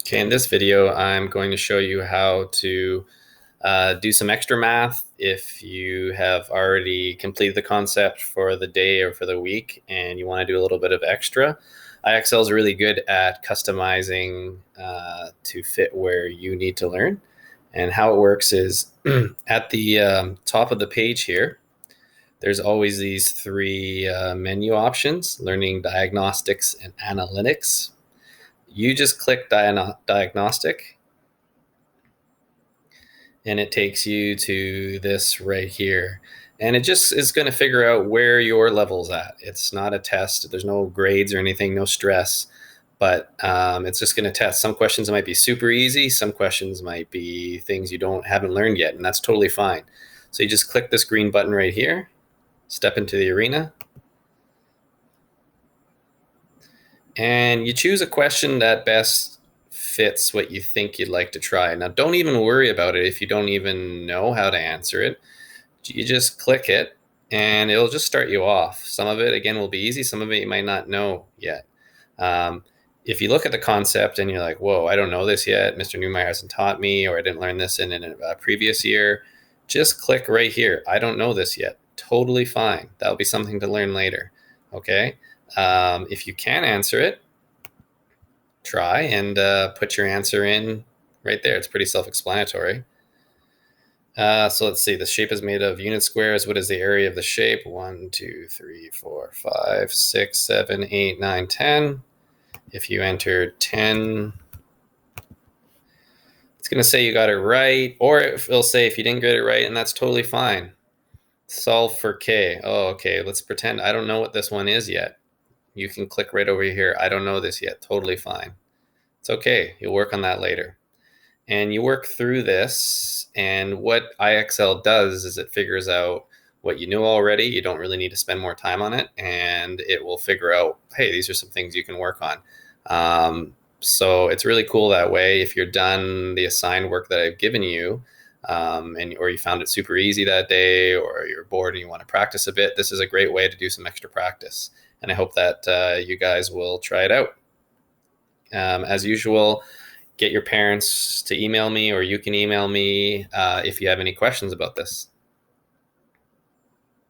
Okay, in this video, I'm going to show you how to do some extra math if you have already completed the concept for the day or for the week and you want to do a little bit of extra. IXL is really good at customizing to fit where you need to learn. And how it works is at the top of the page here, there's always these three menu options: learning, diagnostics, and analytics. You just click diagnostic and it takes you to this right here. And it just is going to figure out where your level's at. It's not a test. There's no grades or anything, no stress. But it's just going to test. Some questions might be super easy. Some questions might be things you haven't learned yet, and that's totally fine. So you just click this green button right here, step into the arena, and you choose a question that best fits what you think you'd like to try. Now, don't even worry about it if you don't even know how to answer it. You just click it and it'll just start you off. Some of it, again, will be easy. Some of it you might not know yet. If you look at the concept and you're like, whoa, I don't know this yet, Mr. Newmeyer hasn't taught me, or I didn't learn this in a previous year, just click right here. I don't know this yet. Totally fine. That'll be something to learn later. Okay. If you can answer it, try and put your answer in right there. It's pretty self-explanatory. So let's see. The shape is made of unit squares. What is the area of the shape? 1, 2, 3, 4, 5, 6, 7, 8, 9, 10. If you enter 10, it's going to say you got it right, or it'll say if you didn't get it right, and that's totally fine. Solve for K. Oh, okay. Let's pretend I don't know what this one is yet. You can click right over here. I don't know this yet. Totally fine. It's okay. You'll work on that later. And you work through this, and what IXL does is it figures out what you know already. You don't really need to spend more time on it, and it will figure out, hey, these are some things you can work on. So it's really cool that way. If you're done the assigned work that I've given you, or you found it super easy that day, or you're bored and you want to practice a bit, this is a great way to do some extra practice. And I hope that you guys will try it out. As usual, get your parents to email me, or you can email me if you have any questions about this.